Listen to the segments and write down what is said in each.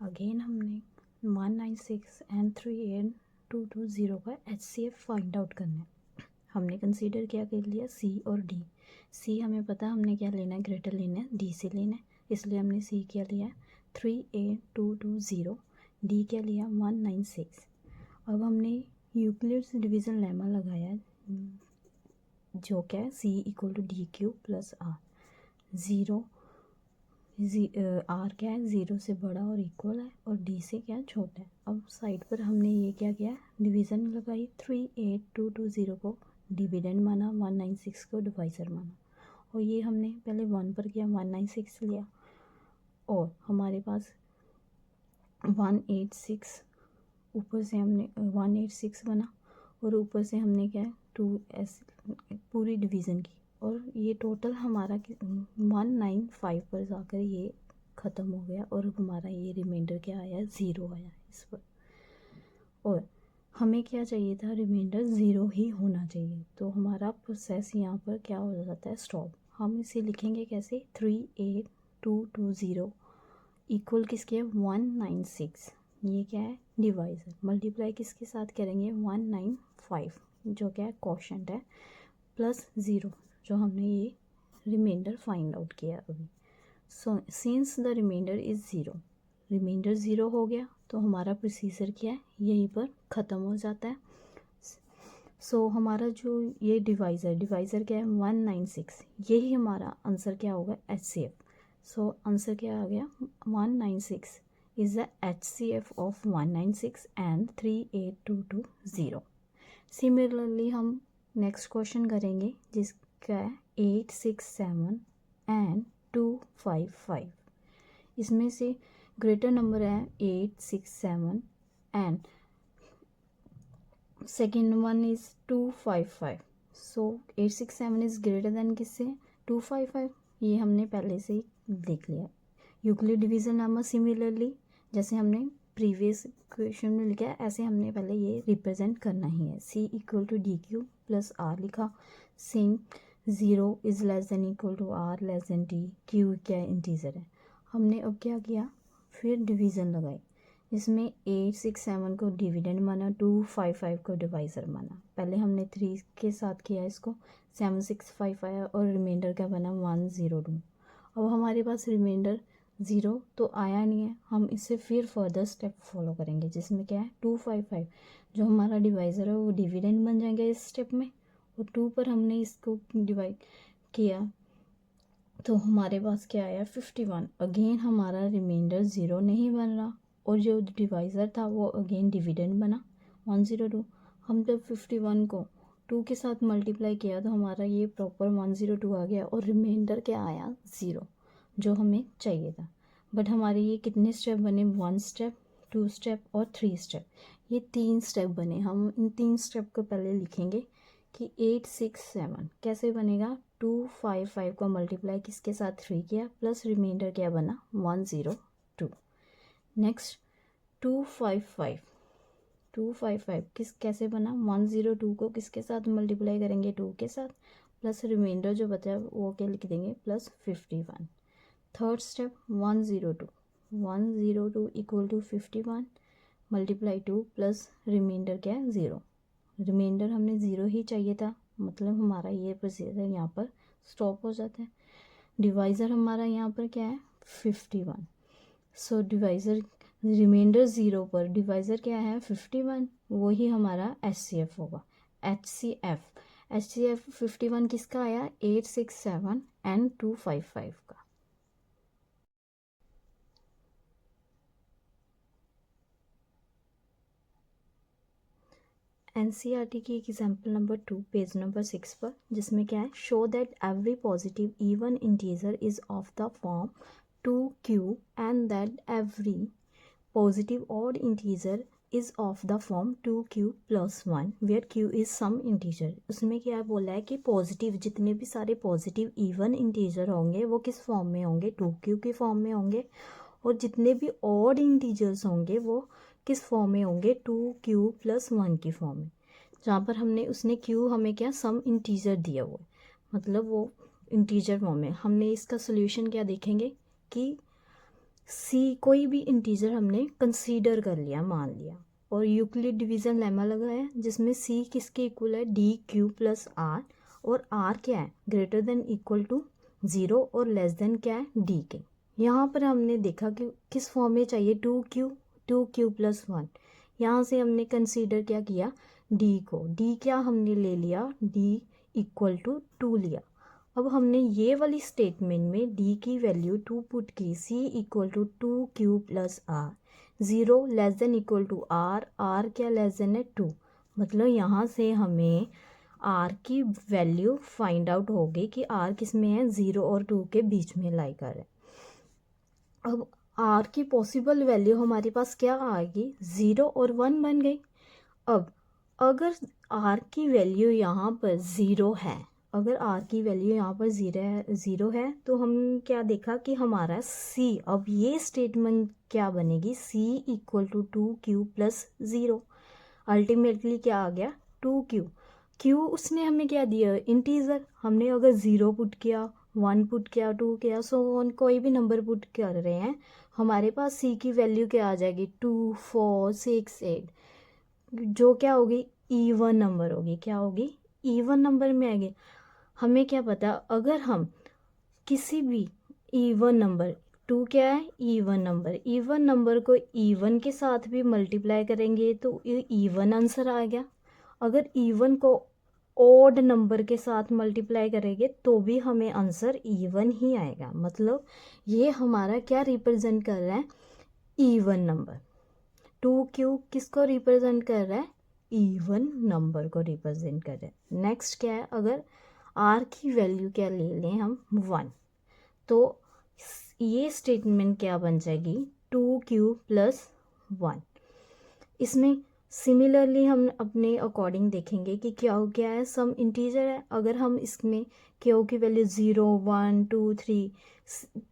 Again हमने 196 and 38220 का HCF find out करना है। हमने कंसीडर क्या कर लिया, C और D। C हमें पता हमने क्या लेना है, ग्रेटर लेना है, D से लेना है, इसलिए हमने C क्या लिया 38220, D क्या लिया 196। अब हमने यूक्लिड्स डिवीज़न लेमा लगाया जो क्या है C equal to D Q plus R. R क्या है, 0 से बड़ा और इक्वल है और डी से क्या छोटा है। अब साइड पर हमने ये क्या किया, डिवीज़न लगाई, 38220 को डिविडेंड माना, 196 को डिवाइज़र माना, और ये हमने पहले 1 पर किया, 196 लिया, और हमारे पास 186 ऊपर से हमने 186 बना, और ऊपर से हमने क्या 2s पूरी डिवीज़न की, और ये टोटल हमारा 195 पर जाकर ये ख़त्म हो गया, और हमारा ये रिमाइंडर क्या आया, 0 आया इस पर। और हमें क्या चाहिए था, रिमाइंडर 0 ही होना चाहिए, तो हमारा प्रोसेस यहाँ पर क्या हो जाता है, स्टॉप। हम इसे लिखेंगे कैसे, 38220 इक्वल किसके 196, ये क्या है डिवाइज़र, मल्टीप्लाई किसके साथ करेंगे 195 जो क्या है क्वोशंट है, प्लस 0 जो हमने ये रिमाइंडर फाइंड आउट किया अभी। So since the reminder is 0, reminder 0 हो गया तो हमारा प्रोसीजर क्या है, यहीं पर ख़त्म हो जाता है। सो हमारा जो ये डिवाइज़र क्या है 196, यही हमारा आंसर क्या होगा, HCF। सो आंसर क्या आ गया, 196 is the HCF of 196 and 38220। Similarly हम नेक्स्ट क्वेश्चन करेंगे जिसका है 867 एंड 255। इसमें से ग्रेटर नंबर है 867 and second one is 255। So 867 is greater than किससे, 255, ये हमने पहले से ही देख लिया। यूक्लिड डिवीज़न नामा सिमिलरली जैसे हमने प्रीवियस क्वेश्चन में लिखा है, ऐसे हमने पहले ये रिप्रेजेंट करना ही है। C equal to D Q plus R लिखा, same 0 is less than equal to R less than T, Q क्या इंटीजर है। हमने अब क्या किया, फिर डिवीज़न लगाई, इसमें 867 को डिविडेंड माना, 255 को डिवाइज़र माना। पहले हमने 3 के साथ किया इसको, 765 आया और रिमाइंडर क्या बना 102। अब हमारे पास रिमाइंडर 0 तो आया नहीं है, हम इससे फिर फर्दर स्टेप फॉलो करेंगे जिसमें क्या है 255 जो हमारा डिवाइज़र है वो डिविडेंड बन जाएगा इस स्टेप में, और 2 पर हमने इसको डिवाइड किया तो हमारे पास क्या आया 51। अगेन हमारा रिमाइंडर 0 नहीं बन रहा, और जो डिवाइज़र था वो अगेन डिविडेंड बना 102। हम जब 51 को 2 के साथ मल्टीप्लाई किया तो हमारा ये प्रॉपर 102 आ गया, और रिमाइंडर क्या आया 0 जो हमें चाहिए था। बट हमारे ये कितने स्टेप बने, 1 स्टेप, 2 स्टेप और 3 स्टेप, ये 3 स्टेप बने। हम इन 3 स्टेप को पहले लिखेंगे कि 867 कैसे बनेगा, 255 को मल्टीप्लाई किसके साथ 3 किया, प्लस रिमाइंडर क्या बना 102। नेक्स्ट 255 कैसे बना, 102 को किसके साथ मल्टीप्लाई करेंगे 2 के साथ, प्लस रिमाइंडर जो बचा वो क्या लिख देंगे plus 51। Third step 102 equal to 51 multiply 2 plus reminder क्या है 0, रिमाइंडर हमने 0 ही चाहिए था, मतलब हमारा ये प्रोसीजर यहाँ पर स्टॉप हो जाता है। डिवाइज़र हमारा यहाँ पर क्या है 51। सो डिवाइज़र रिमाइंडर 0 पर डिवाइज़र क्या है 51, वही हमारा HCF होगा। HCF 51 किसका आया, 867 एंड 255 का। NCERT की एग्जाम्पल नंबर 2 पेज नंबर 6 पर, जिसमें क्या है, show that every positive even integer is of the form 2q and that every positive odd integer is of the form 2q plus 1 where q is some integer. उसमें क्या बोला है कि positive जितने भी सारे पॉजिटिव इवन इंटीजर होंगे वो किस फॉर्म में होंगे, 2q के फॉर्म में होंगे, और जितने भी ऑड इंटीजर्स होंगे वो किस फॉर्म में होंगे, 2q प्लस 1 की फॉर्म में। जहाँ पर हमने उसने q हमें क्या सम इंटीजर दिया हुआ है, मतलब वो इंटीजर फॉर्म में। हमने इसका सोल्यूशन क्या देखेंगे कि सी कोई भी इंटीजर हमने कंसीडर कर लिया, मान लिया, और यूक्लिड डिवीज़न लेमा लगाया जिसमें सी किसके इक्वल है, डी क्यू प्लस आर, और आर क्या है, ग्रेटर देन इक्वल टू 0 और लेस देन क्या है, डी के। यहाँ पर हमने देखा कि किस फॉर्म में चाहिए, टू क्यू प्लस 1। यहाँ से हमने कंसीडर क्या किया, डी को, डी क्या हमने ले लिया, डी इक्वल टू 2 लिया। अब हमने ये वाली स्टेटमेंट में डी की वैल्यू 2 पुट की, C equal to 2q plus R, 0 less than equal to R, R क्या लेस देन है 2। मतलब यहाँ से हमें आर की वैल्यू फाइंड आउट होगी कि आर किस में है, 0 और 2 के बीच में लाई कर है। अब आर की पॉसिबल वैल्यू हमारे पास क्या आएगी, 0 और 1 बन गई। अब अगर आर की वैल्यू यहाँ पर 0 है, अगर आर की वैल्यू यहाँ पर 0 है तो हम क्या देखा कि हमारा सी, अब ये स्टेटमेंट क्या बनेगी, C equal to 2q plus 0। Ultimately क्या आ गया, 2q। क्यू उसने हमें क्या दिया, इंटीजर। हमने अगर 0 पुट किया, 1 पुट किया, 2 किया, सो ऑन, कोई भी नंबर पुट कर रहे हैं, हमारे पास सी की वैल्यू क्या आ जाएगी, 2 4 6 8, जो क्या होगी, ईवन नंबर होगी। क्या होगी, ईवन नंबर में आएगी। हमें क्या पता, अगर हम किसी भी ईवन नंबर, 2 क्या है, ईवन नंबर को ईवन के साथ भी मल्टीप्लाई करेंगे तो ईवन आंसर आ गया। अगर ईवन को ओड नंबर के साथ मल्टीप्लाई करेंगे तो भी हमें आंसर ईवन ही आएगा। मतलब ये हमारा क्या रिप्रेजेंट कर रहा है, ईवन नंबर। 2q किसको रिप्रेजेंट कर रहा है, ईवन नंबर को रिप्रेजेंट कर रहा है। नेक्स्ट क्या है, अगर r की वैल्यू क्या ले लें हम, 1, तो ये स्टेटमेंट क्या बन जाएगी, 2q प्लस 1। इसमें सिमिलरली हम अपने अकॉर्डिंग देखेंगे कि क्या हो गया है, सम इंटीजर है। अगर हम इसमें क्यू की वैल्यू 0 1 2 3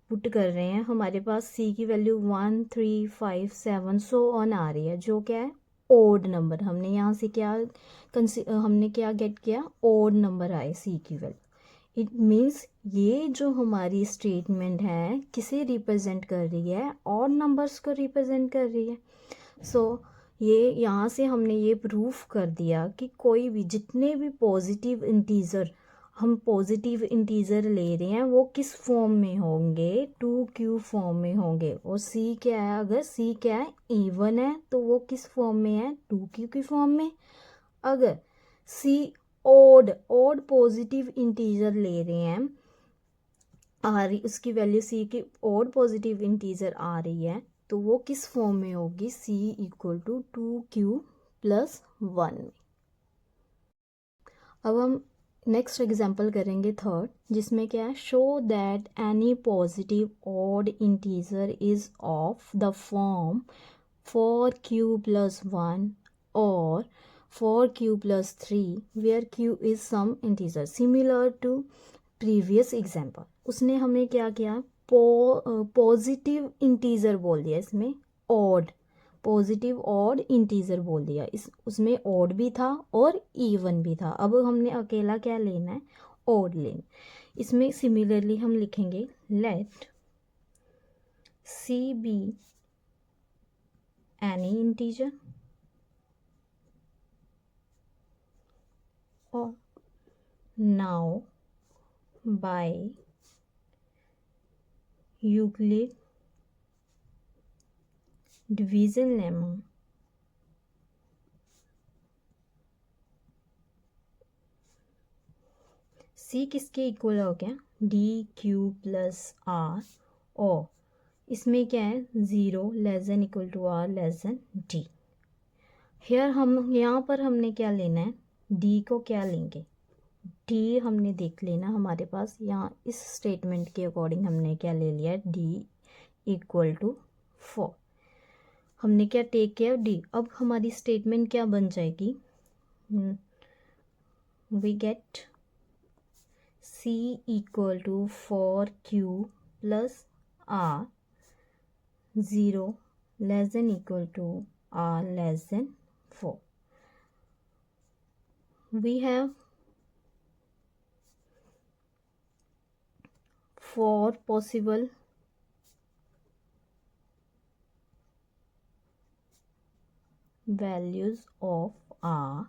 पुट कर रहे हैं, हमारे पास सी की वैल्यू 1 3 5 7 सो ऑन आ रही है, जो क्या है, ओड नंबर। हमने यहाँ से क्या हमने क्या गेट किया, ओड नंबर आए सी की वैल्यू। इट मीन्स ये जो हमारी स्टेटमेंट है किसे रिप्रेजेंट कर रही है, और नंबर्स को रिप्रेजेंट कर रही है। सो ये यहाँ से हमने ये प्रूफ कर दिया कि कोई भी, जितने भी पॉजिटिव इंटीजर, हम पॉजिटिव इंटीजर ले रहे हैं, वो किस फॉर्म में होंगे, 2q फॉर्म में होंगे। और c क्या है, अगर c क्या है, इवन है, तो वो किस फॉर्म में है, 2q की फॉर्म में। अगर c ओड पॉजिटिव इंटीजर ले रहे हैं, आ रही, उसकी वैल्यू c की ओड पॉजिटिव इंटीजर आ रही है, तो वो किस फॉर्म में होगी, c equal to 2q plus 1 में। अब हम नेक्स्ट एग्जांपल करेंगे थर्ड, जिसमें क्या है, show that any positive odd integer is of the form 4q plus 1 और 4q plus 3 where q is some integer similar to previous example. उसने हमें क्या किया, पॉजिटिव इंटीजर बोल दिया, इसमें ऑड, पॉजिटिव ऑड इंटीजर बोल दिया। इस उसमें ऑड भी था और इवन भी था। अब हमने अकेला क्या लेना है, ऑड लेना। इसमें सिमिलरली हम लिखेंगे, let C be any integer और now by Euclid division lemma C किसके इक्वल हो गया, डी क्यू प्लस आर, और इसमें क्या है, 0 less than equal to R less than D. Here हम यहाँ पर हमने क्या लेना है, डी को क्या लेंगे, डी हमने देख लेना हमारे पास यहाँ इस स्टेटमेंट के अकॉर्डिंग हमने क्या ले लिया, डी इक्वल टू 4। हमने क्या टेक किया, डी। अब हमारी स्टेटमेंट क्या बन जाएगी, we get C equal to 4q plus R, 0 less than equal to R less than 4. We have 4 possible values of r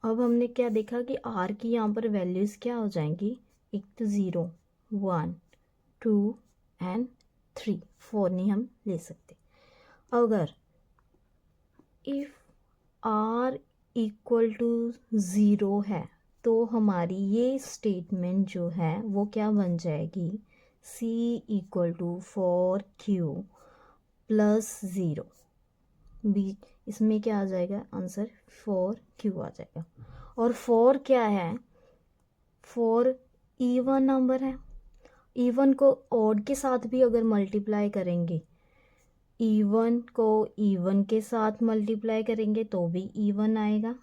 अब हमने क्या देखा कि r की यहाँ पर वैल्यूज़ क्या हो जाएंगी, एक तो 0 1 2 एंड 3, 4 नहीं हम ले सकते। अगर इफ़ r इक्वल टू 0 है तो हमारी ये स्टेटमेंट जो है वो क्या बन जाएगी, c equal to 4q plus 0 B, इसमें क्या आ जाएगा आंसर 4q आ जाएगा। और 4 क्या है, 4 इवन नंबर है, इवन को ऑड के साथ भी अगर मल्टीप्लाई करेंगे, इवन को इवन के साथ मल्टीप्लाई करेंगे तो भी इवन आएगा,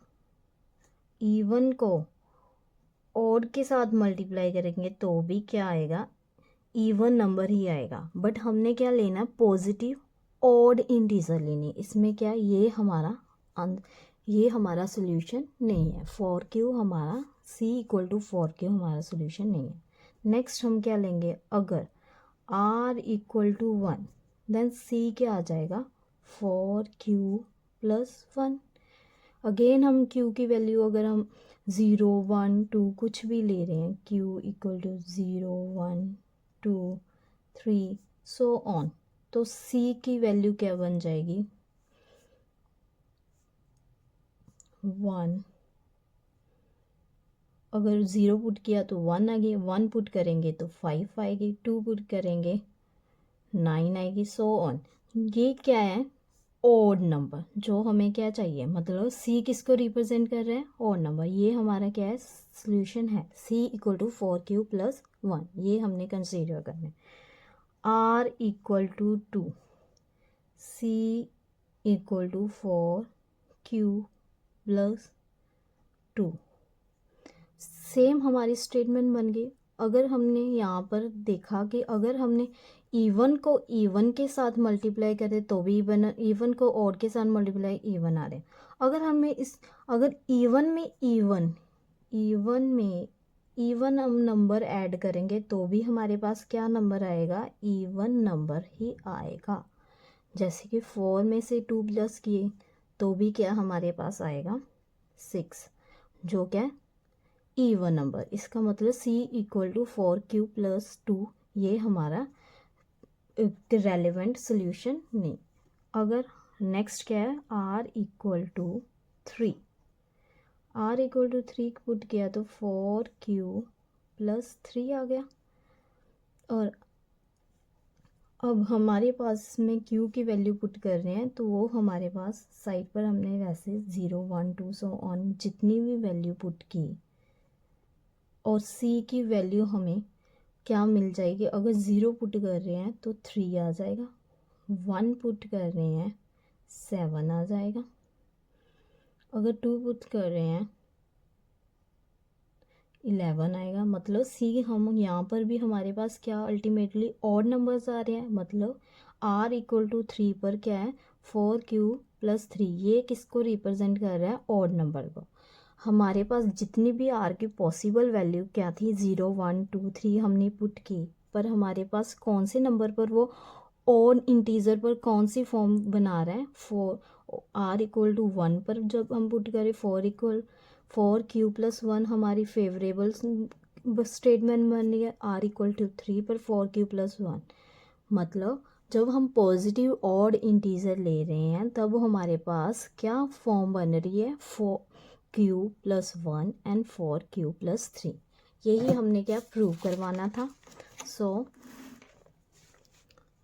इवन को ऑड के साथ मल्टीप्लाई करेंगे तो भी क्या आएगा, इवन नंबर ही आएगा। बट हमने क्या लेना, पॉजिटिव ऑड इंटीजर लेनी। इसमें क्या ये हमारा सोल्यूशन नहीं है, 4q हमारा c इक्वल टू 4q हमारा सोल्यूशन नहीं है। नेक्स्ट हम क्या लेंगे, अगर r equal to 1 then c क्या आ जाएगा, 4q प्लस 1। अगेन हम q की वैल्यू अगर हम 0 1 2 कुछ भी ले रहे हैं, q equal to 0 1 2 3 so on, तो c की वैल्यू क्या बन जाएगी, 1। अगर 0 पुट किया तो 1 आ गई, 1 पुट करेंगे तो 5 आएगी, 2 पुट करेंगे 9 आएगी, सो ऑन। ये क्या है, ऑड नंबर, जो हमें क्या चाहिए, मतलब c किसको रिप्रेजेंट कर रहा है, ऑड नंबर। ये हमारा क्या है, सोल्यूशन है, c equal to 4q plus 1, ये हमने कंसीडर करना है। r equal to 2, c equal to 4q plus 2, same हमारी स्टेटमेंट बन गई। अगर हमने यहाँ पर देखा कि अगर हमने इवन को इवन के साथ मल्टीप्लाई करे तो भी इवन, इवन को ऑड के साथ मल्टीप्लाई इवन आ रहे। अगर हमें अगर इवन में इवन हम नंबर ऐड करेंगे तो भी हमारे पास क्या नंबर आएगा, इवन नंबर ही आएगा। जैसे कि 4 में से 2 प्लस किए तो भी क्या हमारे पास आएगा 6, जो क्या इवन नंबर। इसका मतलब c equal to 4q plus 2 ये हमारा रेलेवेंट सोल्यूशन नहीं। अगर नेक्स्ट क्या है, r equal to 3, r equal to 3 put किया तो 4q प्लस 3 आ गया। और अब हमारे पास में q की वैल्यू पुट कर रहे हैं तो वो हमारे पास साइड पर हमने वैसे 0 1 2 सो ऑन जितनी भी वैल्यू पुट की और c की वैल्यू हमें क्या मिल जाएगी। अगर 0 पुट कर रहे हैं तो 3 आ जाएगा, 1 पुट कर रहे हैं 7 आ जाएगा, अगर 2 पुट कर रहे हैं 11 आएगा। मतलब c हम यहाँ पर भी हमारे पास क्या अल्टीमेटली ऑड नंबर्स आ रहे हैं। मतलब r इक्वल टू 3 पर क्या है, 4q प्लस 3, ये किसको रिप्रेजेंट कर रहा है, ऑड नंबर को। हमारे पास जितनी भी r की पॉसिबल वैल्यू क्या थी, 0 1 2 3 हमने पुट की, पर हमारे पास कौन से नंबर पर वो ऑड इंटीजर पर कौन सी फॉर्म बना रहा है, 4 r इक्वल टू 1 पर जब हम पुट करें 4q प्लस 1 हमारी फेवरेबल स्टेटमेंट बन रही है, r इक्वल टू 3 पर 4q प्लस 1। मतलब जब हम पॉजिटिव ऑड इंटीजर ले रहे हैं तब हमारे पास क्या फॉर्म बन रही है, 4q plus 1 and 4q plus 3। यही हमने क्या प्रूव करवाना था। सो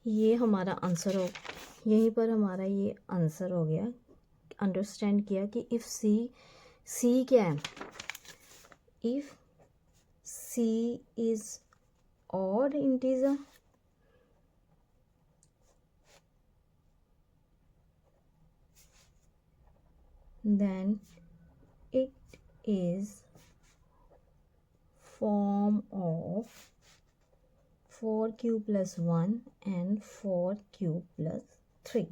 ये हमारा आंसर हो, यहीं पर हमारा ये आंसर हो गया। अंडरस्टैंड किया कि इफ़ सी क्या है, if c is odd integer then it is form of 4q plus 1 and 4q plus 3।